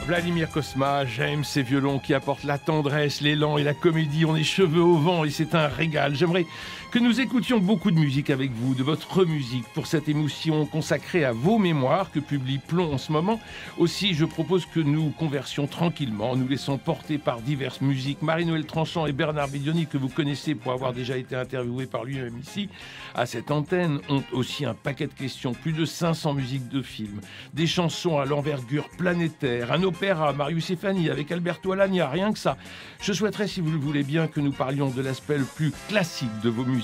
Vladimir Cosma, j'aime ces violons qui apportent la tendresse, l'élan et la comédie. On est cheveux au vent et c'est un régal. J'aimerais que nous écoutions beaucoup de musique avec vous, de votre musique, pour cette émission consacrée à vos mémoires que publie Plomb en ce moment. Aussi, je propose que nous conversions tranquillement, nous laissons porter par diverses musiques. Marie-Noël Tranchant et Bernard Bedioni, que vous connaissez pour avoir déjà été interviewés par lui-même ici, à cette antenne, ont aussi un paquet de questions. Plus de 500 musiques de films, des chansons à l'envergure planétaire, un opéra, Marius et Fanny, avec Alberto Alagna, rien que ça. Je souhaiterais, si vous le voulez bien, que nous parlions de l'aspect le plus classique de vos musiques.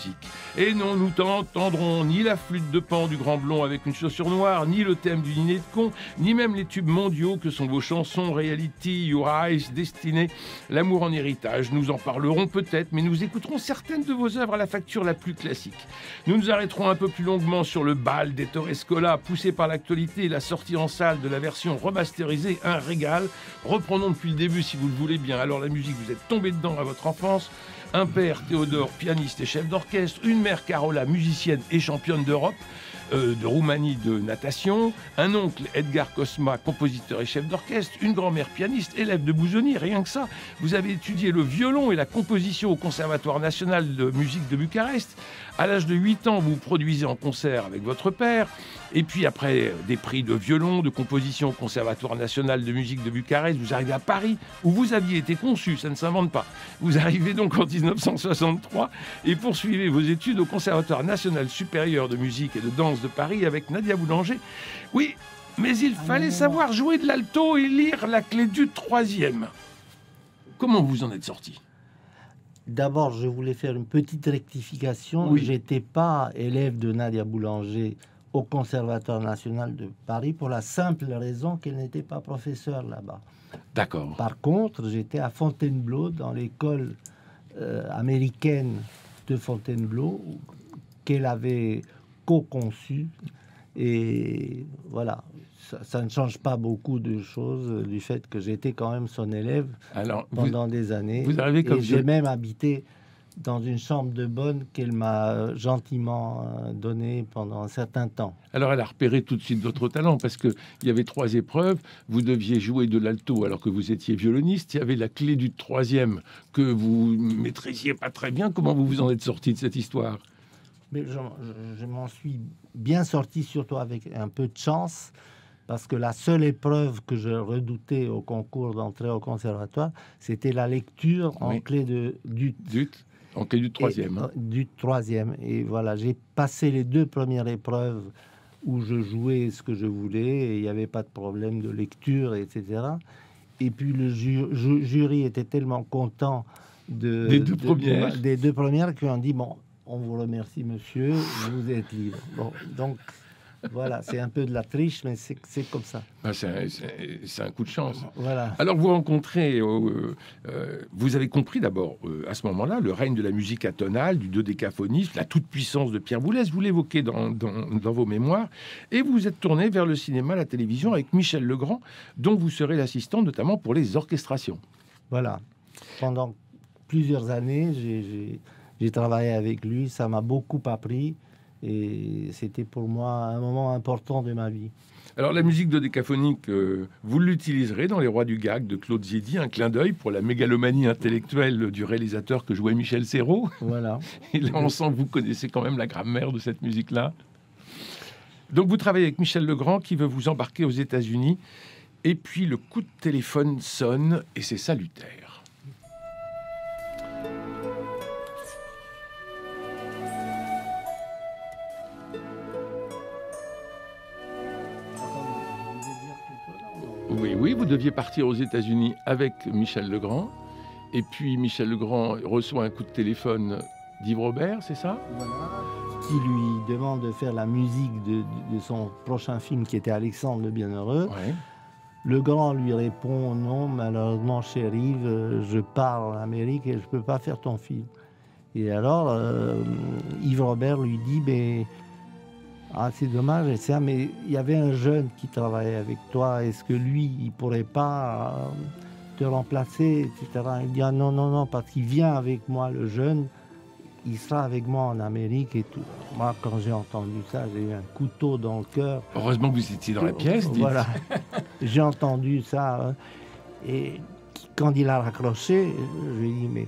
Et non, nous n'entendrons ni la flûte de Pan du Grand Blond avec une chaussure noire, ni le thème du dîner de con, ni même les tubes mondiaux que sont vos chansons Reality, Your Eyes, Destinée, L'amour en héritage. Nous en parlerons peut-être, mais nous écouterons certaines de vos œuvres à la facture la plus classique. Nous nous arrêterons un peu plus longuement sur le bal d'Ettore Scola, poussé par l'actualité et la sortie en salle de la version remasterisée, un régal. Reprenons depuis le début si vous le voulez bien. Alors la musique, vous êtes tombé dedans à votre enfance. Un père, Théodore, pianiste et chef d'orchestre. Une mère, Carola, musicienne et championne d'Europe, de Roumanie de natation. Un oncle, Edgar Cosma, compositeur et chef d'orchestre. Une grand-mère, pianiste, élève de Busoni, rien que ça. Vous avez étudié le violon et la composition au Conservatoire national de musique de Bucarest. À l'âge de 8 ans, vous produisez en concert avec votre père. Et puis après des prix de violon, de composition au Conservatoire national de musique de Bucarest, vous arrivez à Paris, où vous aviez été conçu, ça ne s'invente pas. Vous arrivez donc en 1963 et poursuivez vos études au Conservatoire national supérieur de musique et de danse de Paris avec Nadia Boulanger. Oui, mais il fallait savoir jouer de l'alto et lire la clé du troisième. Comment vous en êtes sorti ? D'abord, je voulais faire une petite rectification. Oui. J'étais pas élève de Nadia Boulanger au Conservatoire national de Paris pour la simple raison qu'elle n'était pas professeure là-bas. D'accord. Par contre, j'étais à Fontainebleau, dans l'école américaine de Fontainebleau, qu'elle avait co-conçue. Et voilà, ça ne change pas beaucoup de choses du fait que j'étais quand même son élève pendant des années. Vous arrivez comme et j'ai même habité dans une chambre de bonne qu'elle m'a gentiment donnée pendant un certain temps. Alors elle a repéré tout de suite votre talent parce qu'il y avait 3 épreuves. Vous deviez jouer de l'alto alors que vous étiez violoniste. Il y avait la clé du troisième que vous maîtrisiez pas très bien. Comment vous vous en êtes sorti de cette histoire ? Mais je m'en suis bien sorti, surtout avec un peu de chance, parce que la seule épreuve que je redoutais au concours d'entrée au conservatoire, c'était la lecture en clé en clé du troisième. Du troisième. Et voilà, j'ai passé les 2 premières épreuves où je jouais ce que je voulais, et il n'y avait pas de problème de lecture, etc. Et puis le jury était tellement content des 2 premières qu'ils ont dit, bon, on vous remercie, monsieur, vous êtes libre. Bon, donc, voilà, c'est un peu de la triche, mais c'est comme ça. Ah, c'est un coup de chance. Voilà. Alors, vous rencontrez... vous avez compris d'abord, à ce moment-là, le règne de la musique atonale, du dodécaphonisme, la toute-puissance de Pierre Boulez. Vous l'évoquez dans vos mémoires. Et vous vous êtes tourné vers le cinéma, la télévision, avec Michel Legrand, dont vous serez l'assistant, notamment pour les orchestrations. Voilà. Pendant plusieurs années, j'ai travaillé avec lui, ça m'a beaucoup appris et c'était pour moi un moment important de ma vie. Alors la musique dodécaphonique, vous l'utiliserez dans Les Rois du Gag de Claude Zidi, un clin d'œil pour la mégalomanie intellectuelle du réalisateur que jouait Michel Serrault. Voilà. Et là on sent que vous connaissez quand même la grammaire de cette musique-là. Donc vous travaillez avec Michel Legrand qui veut vous embarquer aux États-Unis et puis le coup de téléphone sonne et c'est salutaire. Oui, vous deviez partir aux États-Unis avec Michel Legrand. Et puis Michel Legrand reçoit un coup de téléphone d'Yves Robert, c'est ça ? Voilà. Qui lui demande de faire la musique de son prochain film qui était Alexandre le Bienheureux. Ouais. Legrand lui répond, non, malheureusement, cher Yves, je pars en Amérique et je ne peux pas faire ton film. Et alors, Yves Robert lui dit, mais... Ah, c'est dommage, et ça, mais il y avait un jeune qui travaillait avec toi. Est-ce que lui, il pourrait pas te remplacer, etc. Il dit, ah, non, parce qu'il vient avec moi, le jeune. Il sera avec moi en Amérique et tout. Moi, quand j'ai entendu ça, j'ai eu un couteau dans le cœur. Heureusement que vous étiez dans la pièce, dites. Voilà. J'ai entendu ça. Et quand il a raccroché, je lui ai dit, mais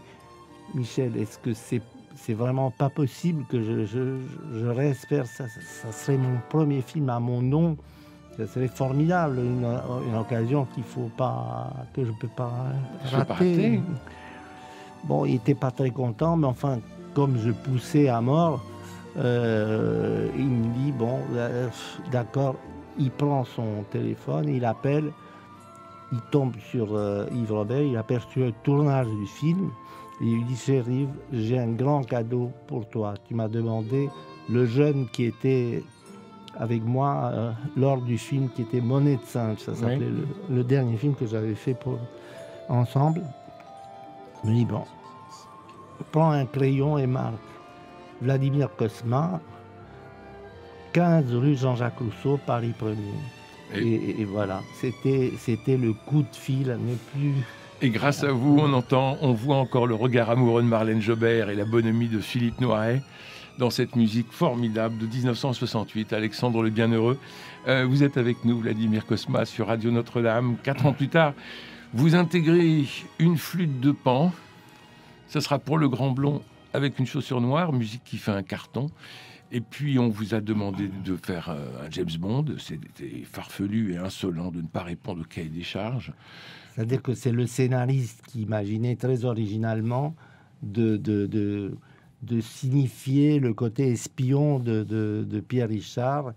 Michel, est-ce que c'est vraiment pas possible que je reste faire ça? Ça serait mon premier film à mon nom. Ça serait formidable, une occasion que je peux pas rater. Bon, il était pas très content, mais enfin, comme je poussais à mort, il me dit, bon, d'accord, il prend son téléphone, il appelle, il tombe sur Yves Robert, il aperçoit le tournage du film, et il lui dit, chéri Yves, j'ai un grand cadeau pour toi. Tu m'as demandé le jeune qui était avec moi lors du film qui était Monnaie de singe, ça s'appelait le dernier film que j'avais fait ensemble. Il me dit, bon, prends un crayon et marque Vladimir Cosma, 15 rue Jean-Jacques Rousseau, Paris 1er. Et voilà, c'était le coup de fil à ne plus... Et grâce à vous, on voit encore le regard amoureux de Marlène Jobert et la bonhomie de Philippe Noiret dans cette musique formidable de 1968, Alexandre le Bienheureux. Vous êtes avec nous, Vladimir Cosma, sur Radio Notre-Dame. 4 ans plus tard, vous intégrez une flûte de Pan. Ce sera pour le Grand Blond avec une chaussure noire, musique qui fait un carton. Et puis, on vous a demandé de faire un James Bond. C'était farfelu et insolent de ne pas répondre au cahier des charges. C'est-à-dire que c'est le scénariste qui imaginait très originalement de signifier le côté espion de Pierre Richard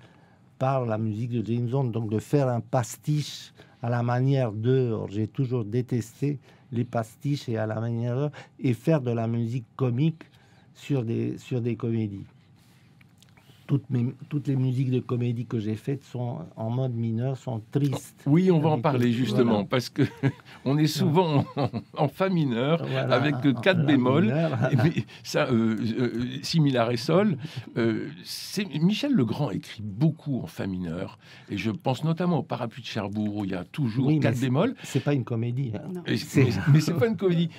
par la musique de James Bond, donc de faire un pastiche à la manière de... J'ai toujours détesté les pastiches et à la manière de... Et faire de la musique comique sur des comédies. Toutes les musiques de comédie que j'ai faites sont en mode mineur, sont tristes. Oui, on va en parler justement, voilà. Parce que on est souvent en fa mineur, voilà, avec 4 bémols, mais ça, si mi la ré sol. Michel Legrand écrit beaucoup en fa mineur, et je pense notamment au Parapluie de Cherbourg où il y a toujours 4 bémols. C'est pas une comédie. Hein. Mais c'est pas une comédie.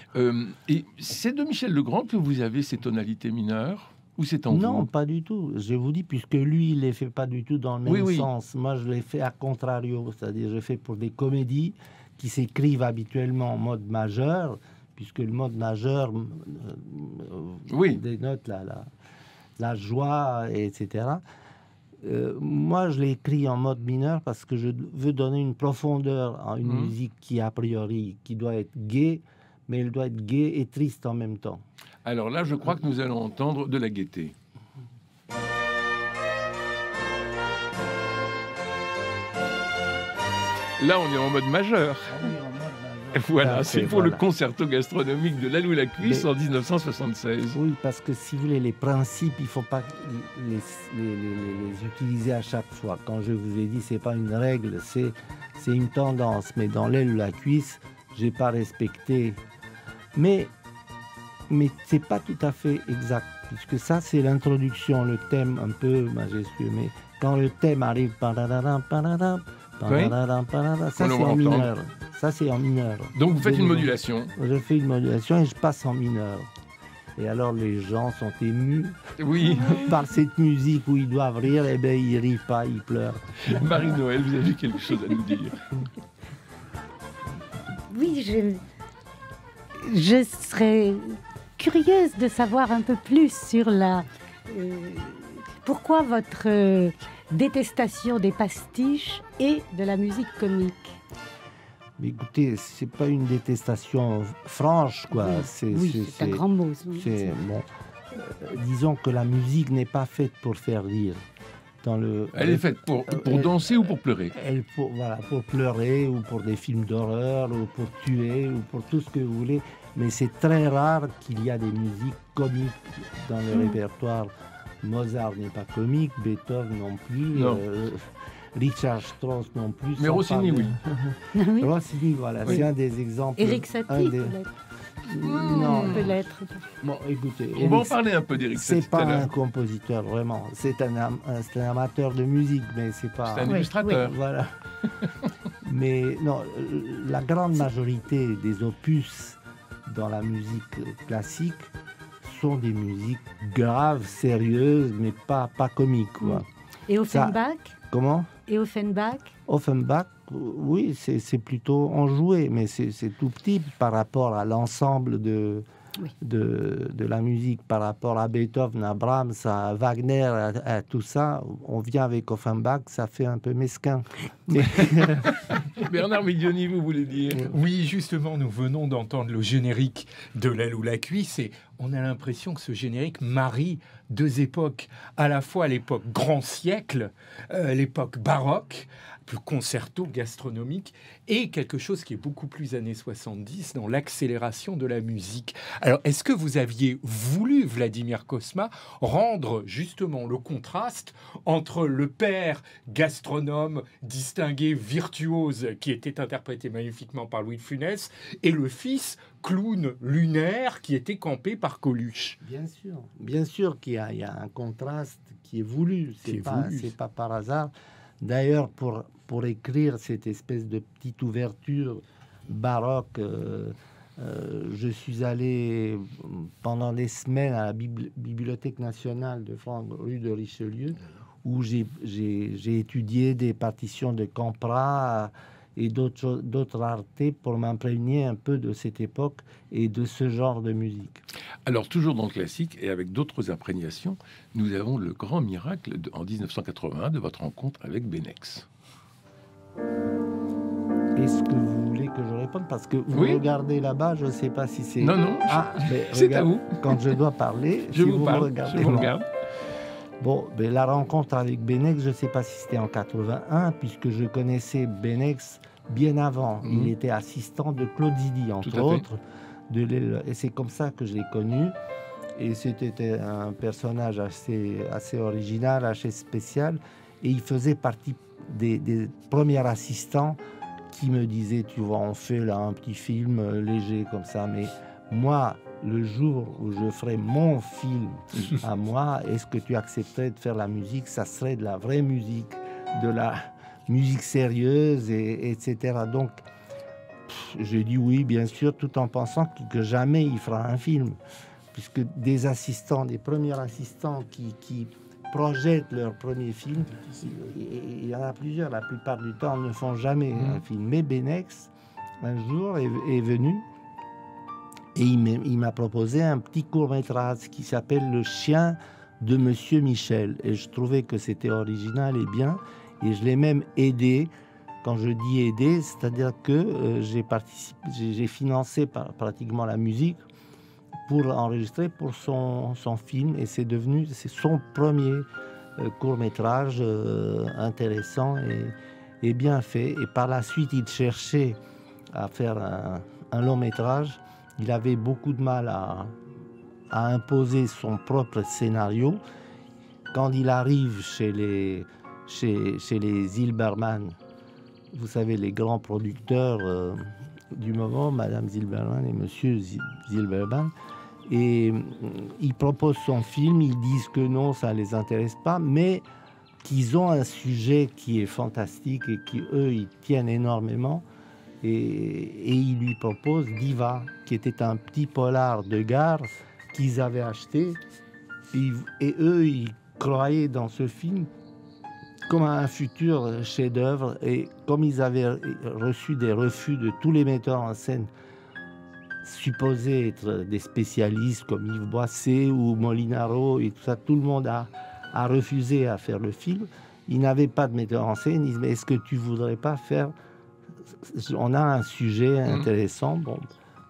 Et c'est de Michel Legrand que vous avez ces tonalités mineures. Ou c'est en Non, vous? Pas du tout. Je vous dis, puisque lui, il les fait pas du tout dans le même sens. Moi, je les fais à contrario. C'est-à-dire, je fais pour des comédies qui s'écrivent habituellement en mode majeur, puisque le mode majeur dénote la joie, etc. Moi, je l'écris en mode mineur parce que je veux donner une profondeur à une musique qui, a priori, qui doit être gaie, mais elle doit être gaie et triste en même temps. Alors là, je crois que nous allons entendre de la gaieté. Là, on est en mode majeur. Voilà, c'est pour le concerto gastronomique de Lalou la Cuisse en 1976. Oui, parce que si vous voulez, les principes, il ne faut pas les utiliser à chaque fois. Quand je vous ai dit, c'est pas une règle, c'est une tendance. Mais dans Lalou la Cuisse, j'ai pas respecté. Mais c'est pas tout à fait exact, puisque ça, c'est l'introduction, le thème un peu majestueux. Mais quand le thème arrive, ça, c'est en mineur. Ça, c'est en mineur. Donc, vous faites une modulation. Je fais une modulation et je passe en mineur. Et alors, les gens sont émus par cette musique où ils doivent rire. Eh bien, ils rient pas, ils pleurent. Marie-Noël, vous avez quelque chose à nous dire? Oui, je serais curieuse de savoir un peu plus sur pourquoi votre détestation des pastiches et de la musique comique. Mais écoutez, c'est pas une détestation franche, quoi. Oui, c'est un grand mot. Bon, disons que la musique n'est pas faite pour faire rire. Elle est faite pour danser ou pour pleurer? Pour pleurer ou pour des films d'horreur ou pour tuer ou pour tout ce que vous voulez. Mais c'est très rare qu'il y a des musiques comiques dans le répertoire. Mozart n'est pas comique, Beethoven non plus, Richard Strauss non plus. Mais Rossini, oui. Rossini, voilà, c'est un des exemples. Éric Satie, peut-être. Non, peut-être. Bon, écoutez, on va en parler un peu d'Éric Satie. C'est pas un compositeur, vraiment. C'est un amateur de musique, mais c'est pas... C'est un illustrateur. Voilà. Mais non, la grande majorité des opus dans la musique classique sont des musiques graves, sérieuses, mais pas comiques, quoi. Et Offenbach? Comment? Et Offenbach? Offenbach, oui, c'est plutôt enjoué, mais c'est tout petit par rapport à l'ensemble Oui. de la musique, par rapport à Beethoven, à Brahms, à Wagner, à tout ça. On vient avec Offenbach, ça fait un peu mesquin. Mais... Bernard Miglioni, vous voulez dire? Oui, justement, nous venons d'entendre le générique de L'aile ou la cuisse et on a l'impression que ce générique marie deux époques, à la fois l'époque grand siècle, l'époque baroque, plus concerto gastronomique, et quelque chose qui est beaucoup plus années 70 dans l'accélération de la musique. Alors, est-ce que vous aviez voulu, Vladimir Cosma, rendre justement le contraste entre le père gastronome distingué, virtuose, qui était interprété magnifiquement par Louis de Funès, et le fils clown lunaire qui était campé par Coluche? Bien sûr qu'il y a un contraste qui est voulu, c'est pas par hasard. D'ailleurs, pour écrire cette espèce de petite ouverture baroque, je suis allé pendant des semaines à la Bibliothèque nationale de France, rue de Richelieu, où j'ai étudié des partitions de Campra et d'autres raretés pour m'imprégner un peu de cette époque et de ce genre de musique. Alors, toujours dans le classique et avec d'autres imprégnations, nous avons le grand miracle en 1981 de votre rencontre avec Benex. Est-ce que vous voulez que je réponde? Parce que vous regardez là-bas, je ne sais pas si c'est... Non, c'est à vous. Quand je dois parler, je si vous parle, je vous regarde. Bon, ben, la rencontre avec Benex, je ne sais pas si c'était en 81, puisque je connaissais Benex bien avant. Il était assistant de Claude Zidi, entre autres. Et c'est comme ça que je l'ai connu. Et c'était un personnage assez original, assez spécial. Et il faisait partie des premiers assistants qui me disaient, tu vois, on fait là un petit film léger comme ça. Mais moi, le jour où je ferai mon film à moi, est-ce que tu accepterais de faire la musique? Ça serait de la vraie musique, de la musique sérieuse, etc. Donc, j'ai dit oui, bien sûr, tout en pensant que jamais il fera un film. Puisque des assistants, des premiers assistants qui projettent leur premier film, il y en a plusieurs, la plupart du temps, ne font jamais un film. Mais Benex, un jour, est venu et il m'a proposé un petit court-métrage qui s'appelle Le chien de Monsieur Michel. Et je trouvais que c'était original et bien. Et je l'ai même aidé. Quand je dis aider, c'est-à-dire que j'ai financé pratiquement la musique pour enregistrer pour son film. Et c'est son premier court-métrage intéressant et bien fait. Et par la suite, il cherchait à faire un long-métrage. Il avait beaucoup de mal à imposer son propre scénario. Quand il arrive chez les Zilberman, vous savez, les grands producteurs du moment, Madame Zilberman et Monsieur Zilberman, et ils proposent son film, ils disent que non, ça ne les intéresse pas, mais qu'ils ont un sujet qui est fantastique et qui, eux, ils tiennent énormément. Et ils lui proposent Diva, qui était un petit polar de gare qu'ils avaient acheté. Et eux, ils croyaient dans ce film comme un futur chef-d'œuvre. Et comme ils avaient reçu des refus de tous les metteurs en scène supposés être des spécialistes comme Yves Boisset ou Molinaro et tout ça, tout le monde a refusé à faire le film. Ils n'avaient pas de metteur en scène. Ils disent, mais est-ce que tu voudrais pas faire... On a un sujet intéressant. Bon,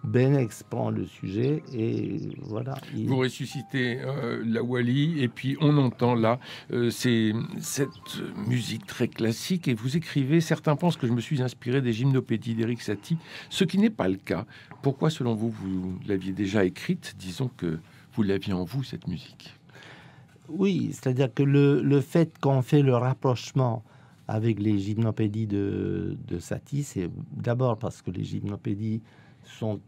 Benex prend le sujet et voilà. Vous ressuscitez la Wally et puis on entend là cette musique très classique et vous écrivez, certains pensent que je me suis inspiré des gymnopédies d'Éric Satie, ce qui n'est pas le cas. Pourquoi selon vous, vous l'aviez déjà écrite? Disons que vous l'aviez en vous, cette musique. Oui, c'est-à-dire que le fait qu'on fait le rapprochement avec les gymnopédies de Satie, c'est d'abord parce que les gymnopédies sont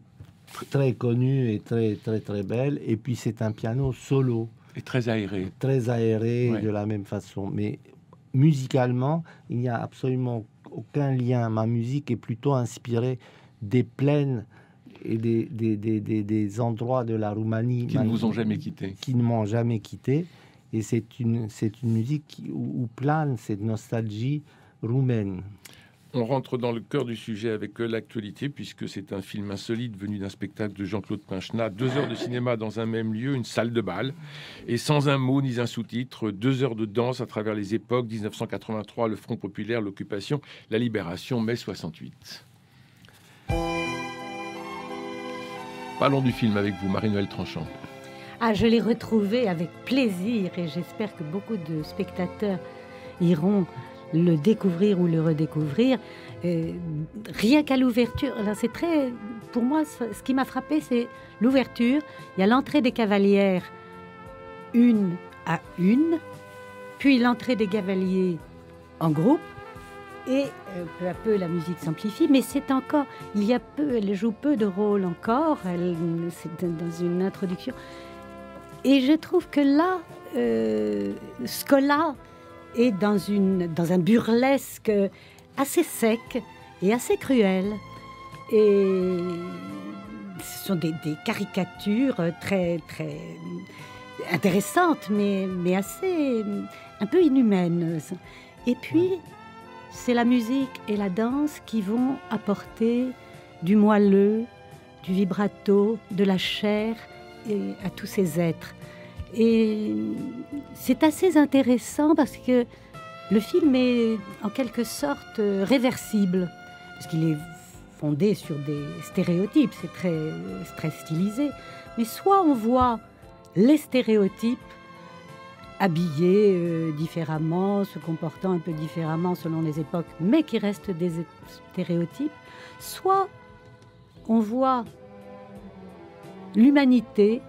très connues et très très très belles, et puis c'est un piano solo et très aéré, ouais. De la même façon. Mais musicalement, il n'y a absolument aucun lien. Ma musique est plutôt inspirée des plaines et des endroits de la Roumanie qui ne vous ont jamais quitté, qui ne m'ont jamais quitté. Et c'est une musique où plane cette nostalgie roumaine. On rentre dans le cœur du sujet avec l'actualité, puisque c'est un film insolite venu d'un spectacle de Jean-Claude Pinchena. 2 heures de cinéma dans un même lieu, une salle de bal, et sans un mot ni un sous-titre. 2 heures de danse à travers les époques, 1983, le Front populaire, l'occupation, la libération, mai 68. Parlons du film avec vous, Marie-Noëlle Tranchant. Ah, je l'ai retrouvé avec plaisir et j'espère que beaucoup de spectateurs iront le découvrir ou le redécouvrir. Rien qu'à l'ouverture, alors c'est très, pour moi, ce qui m'a frappé, c'est l'ouverture. Il y a l'entrée des cavalières, 1 à 1, puis l'entrée des cavaliers en groupe, et peu à peu la musique s'amplifie, mais c'est encore, il y a peu, elle joue peu de rôle encore, c'est dans une introduction. Et je trouve que là, Scola est dans un burlesque assez sec et assez cruel. Et ce sont des caricatures très, très intéressantes, mais assez, un peu inhumaines. Et puis, c'est la musique et la danse qui vont apporter du moelleux, du vibrato, de la chair à tous ces êtres. Et c'est assez intéressant parce que le film est en quelque sorte réversible, parce qu'il est fondé sur des stéréotypes, c'est très stylisé. Mais soit on voit les stéréotypes habillés différemment, se comportant un peu différemment selon les époques, mais qui restent des stéréotypes, soit on voit l'humanité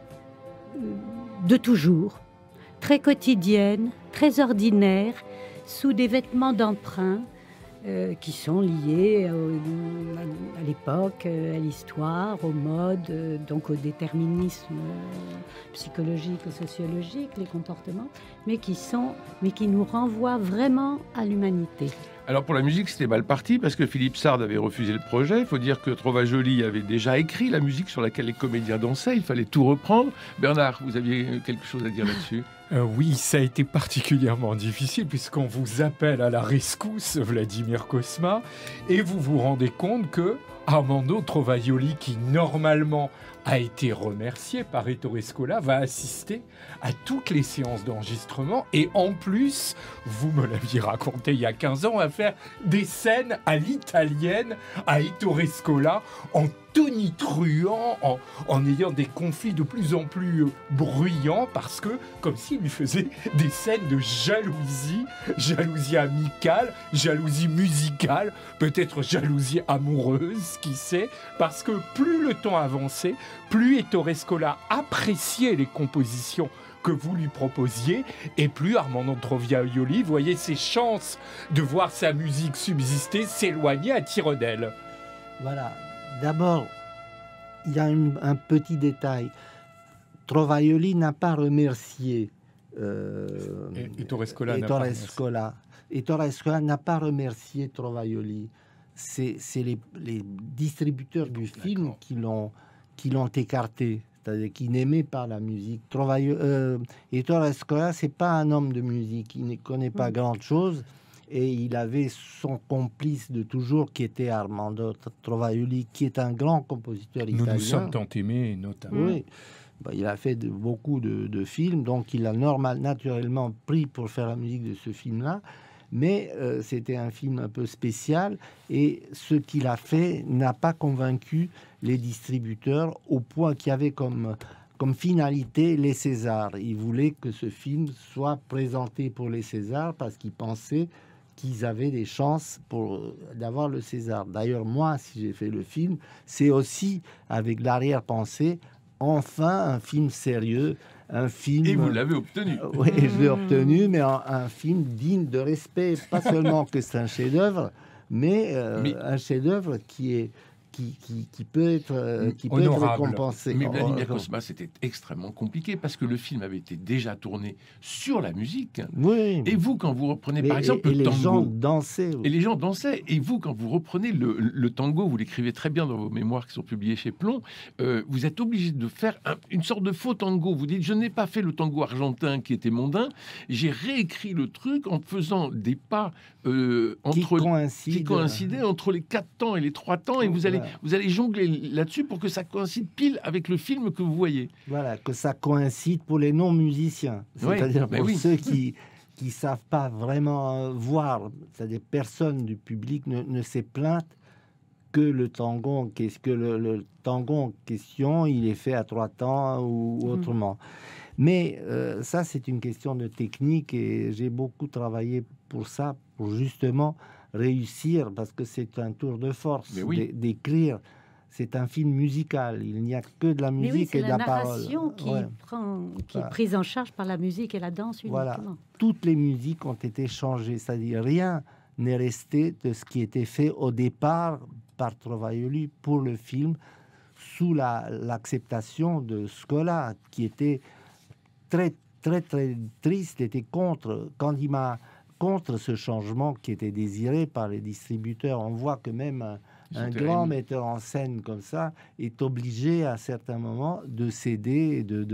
de toujours, très quotidienne, très ordinaire, sous des vêtements d'emprunt qui sont liés à l'époque, à l'histoire, aux modes, donc au déterminisme psychologique ou sociologique, les comportements, mais qui nous renvoient vraiment à l'humanité. Alors pour la musique, c'était mal parti parce que Philippe Sard avait refusé le projet. Il faut dire que Trovajoli avait déjà écrit la musique sur laquelle les comédiens dansaient. Il fallait tout reprendre. Bernard, vous aviez quelque chose à dire là-dessus ? Oui, ça a été particulièrement difficile puisqu'on vous appelle à la rescousse, Vladimir Cosma, et vous vous rendez compte que Armando Trovajoli, qui normalement a été remercié par Ettore Scola, va assister à toutes les séances d'enregistrement et en plus, vous me l'aviez raconté il y a 15 ans, à faire des scènes à l'italienne à Ettore Scola en tonitruant, en ayant des conflits de plus en plus bruyants parce que, comme s'il lui faisait des scènes de jalousie amicale, jalousie musicale, peut-être jalousie amoureuse, qui sait, parce que plus le temps avançait, plus Ettore Scola appréciait les compositions que vous lui proposiez, et plus Armando Trovajoli voyait ses chances de voir sa musique subsister s'éloigner à tire d'aile. Voilà. D'abord, il y a un petit détail. Trovajoli n'a pas remercié Ettore Scola n'a pas remercié Trovajoli. C'est les distributeurs du film qui l'ont écarté, c'est-à-dire qui n'aimaient pas la musique. Ettore Scola, c'est pas un homme de musique, il ne connaît pas grand-chose. Et il avait son complice de toujours qui était Armando Trovajoli, qui est un grand compositeur italien. Nous nous sommes tant aimés, notamment. Oui, il a fait beaucoup de films, donc il a naturellement pris pour faire la musique de ce film-là. Mais c'était un film un peu spécial et ce qu'il a fait n'a pas convaincu les distributeurs au point qu'il y avait comme finalité les Césars. Il voulait que ce film soit présenté pour les Césars parce qu'il pensait qu'ils avaient des chances d'avoir le César. D'ailleurs, moi, si j'ai fait le film, c'est aussi avec l'arrière-pensée, enfin un film sérieux, un film... Et vous l'avez obtenu. Oui, je l'ai obtenu, mais un film digne de respect. Pas seulement que c'est un chef-d'œuvre, mais un chef-d'œuvre qui qui peut être Honorable. récompensé. Mais Vladimir Cosma, c'était extrêmement compliqué parce que le film avait été déjà tourné sur la musique. Oui. Et vous, quand vous reprenez par exemple le les tango, gens dansaient. et les gens dansaient, et vous, quand vous reprenez le tango, vous l'écrivez très bien dans vos mémoires qui sont publiées chez Plomb, vous êtes obligé de faire une sorte de faux tango. Vous dites, je n'ai pas fait le tango argentin qui était mondain, j'ai réécrit le truc en faisant des pas qui coïncidaient entre les 4 temps et les 3 temps, et vous allez jongler là-dessus pour que ça coïncide pile avec le film que vous voyez. Voilà, que ça coïncide pour les non-musiciens, c'est-à-dire pour ceux qui savent pas vraiment voir, c'est-à-dire personne du public ne s'est plainte que le tango en question, il est fait à 3 temps ou autrement. Mais ça, c'est une question de technique et j'ai beaucoup travaillé pour ça, pour justement réussir, parce que c'est un tour de force d'écrire. C'est un film musical, il n'y a que de la musique et de la parole. C'est la narration qui est prise en charge par la musique et la danse uniquement. Voilà, toutes les musiques ont été changées, c'est-à-dire rien n'est resté de ce qui était fait au départ par Trovaioli pour le film, sous l'acceptation de Scola, qui était très triste, était contre ce changement qui était désiré par les distributeurs. On voit que même un grand metteur en scène comme ça est obligé à certains moments de céder et de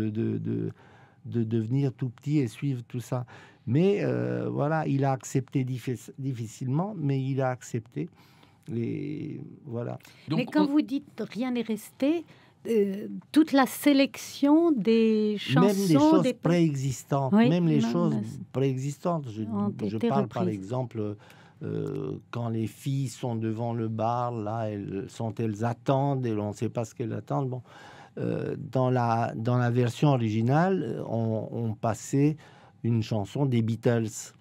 devenir tout petit et suivre tout ça. Mais voilà, il a accepté difficilement, mais il a accepté. Et voilà. Donc, mais quand vous dites rien n'est resté, toute la sélection des chansons, même les choses préexistantes, même les choses préexistantes. Je parle par exemple quand les filles sont devant le bar, là, elles attendent et on ne sait pas ce qu'elles attendent. Bon, dans la version originale, on passait une chanson des Beatles.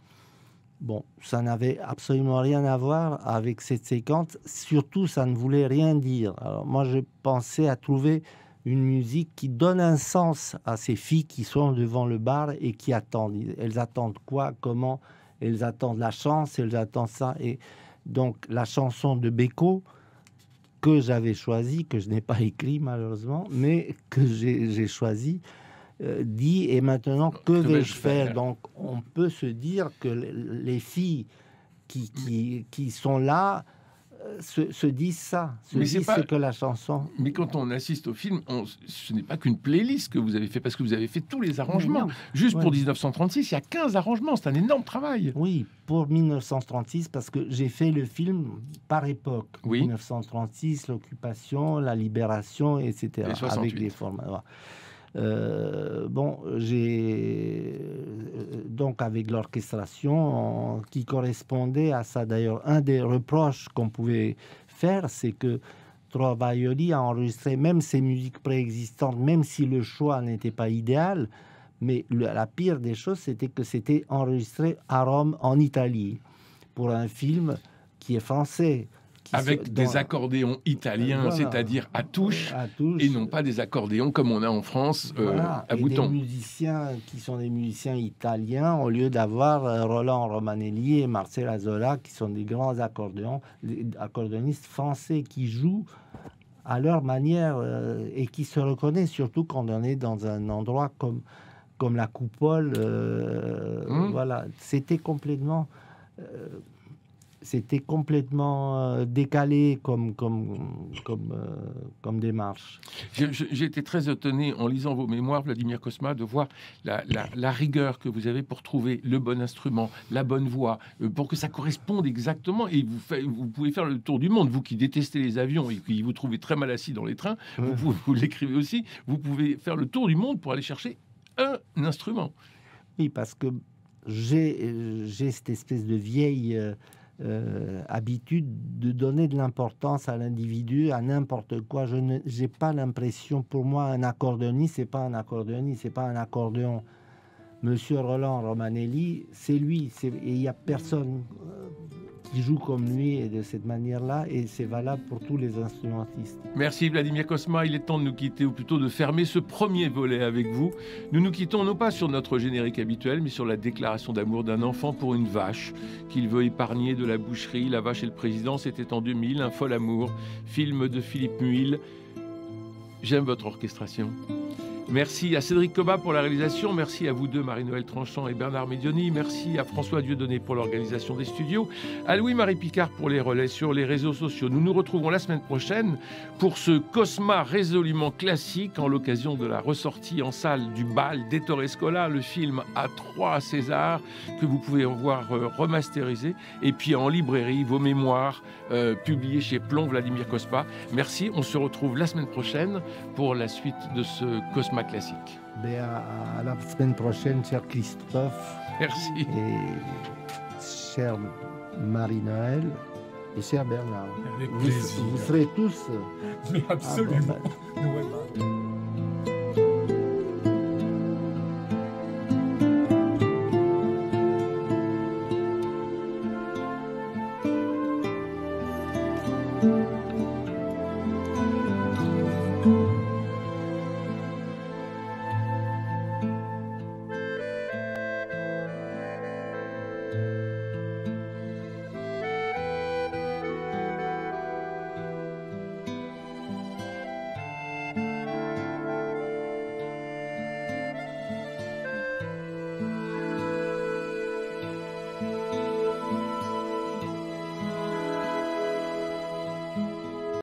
Bon, ça n'avait absolument rien à voir avec cette séquence. Surtout, ça ne voulait rien dire. Alors moi, je pensais à trouver une musique qui donne un sens à ces filles qui sont devant le bar et qui attendent. Elles attendent quoi? Comment? Elles attendent la chance, elles attendent ça. Et donc, la chanson de Beko, que j'avais choisie, que je n'ai pas écrit malheureusement, mais que j'ai choisie, dit et maintenant que vais-je faire? Donc on peut se dire que les filles qui sont là se disent ça, ce que la chanson. Mais quand on assiste au film, ce n'est pas qu'une playlist que vous avez fait, parce que vous avez fait tous les arrangements. Juste pour 1936, il y a 15 arrangements, c'est un énorme travail. Oui, pour 1936, parce que j'ai fait le film par époque. 1936, l'occupation, la libération, etc. Avec des formats. J'ai donc avec l'orchestration qui correspondait à ça. D'ailleurs, un des reproches qu'on pouvait faire, c'est que Trovaioli a enregistré même ses musiques préexistantes, même si le choix n'était pas idéal. Mais la pire des choses, c'était que c'était enregistré à Rome, en Italie, pour un film qui est français. Avec des accordéons italiens, c'est-à-dire à touche, et non pas des accordéons comme on a en France à boutons. Des musiciens qui sont des musiciens italiens, au lieu d'avoir Roland Romanelli et Marcel Azola, qui sont des grands accordéonistes français qui jouent à leur manière et qui se reconnaissent, surtout quand on est dans un endroit comme la Coupole. Voilà, c'était complètement... C'était complètement décalé comme démarche. J'ai été très étonné en lisant vos mémoires, Vladimir Cosma, de voir la rigueur que vous avez pour trouver le bon instrument, la bonne voix, pour que ça corresponde exactement. Et vous pouvez faire le tour du monde. Vous qui détestez les avions et qui vous trouvez très mal assis dans les trains, vous l'écrivez aussi, vous pouvez faire le tour du monde pour aller chercher un instrument. Oui, parce que j'ai cette espèce de vieille... habitude de donner de l'importance à l'individu, à n'importe quoi. Je n'ai pas l'impression, pour moi, un accordéoniste, c'est pas un accordéoniste, c'est pas un accordéon. Monsieur Roland Romanelli, c'est lui, et il n'y a personne qui joue comme lui et de cette manière-là, et c'est valable pour tous les instrumentistes. Merci Vladimir Cosma, il est temps de nous quitter, ou plutôt de fermer ce premier volet avec vous. Nous nous quittons non pas sur notre générique habituel, mais sur la déclaration d'amour d'un enfant pour une vache qu'il veut épargner de la boucherie. La vache et le président, c'était en 2000, Un fol amour, film de Philippe Muil. J'aime votre orchestration. Merci à Cédric Cobat pour la réalisation. Merci à vous deux, Marie-Noëlle Tranchant et Bernard Medioni. Merci à François Dieudonné pour l'organisation des studios. À Louis-Marie Picard pour les relais sur les réseaux sociaux. Nous nous retrouvons la semaine prochaine pour ce Cosma résolument classique en l'occasion de la ressortie en salle du Bal d'Ettore Scola, le film A3 César que vous pouvez voir remasterisé. Et puis en librairie, vos mémoires publiées chez Plomb, Vladimir Cosma. Merci, on se retrouve la semaine prochaine pour la suite de ce Cosma classique. À la semaine prochaine, cher Christophe. Merci. Et cher Marie-Noël et cher Bernard. Avec plaisir. Vous serez tous. Mais absolument. Ah, bon, ben...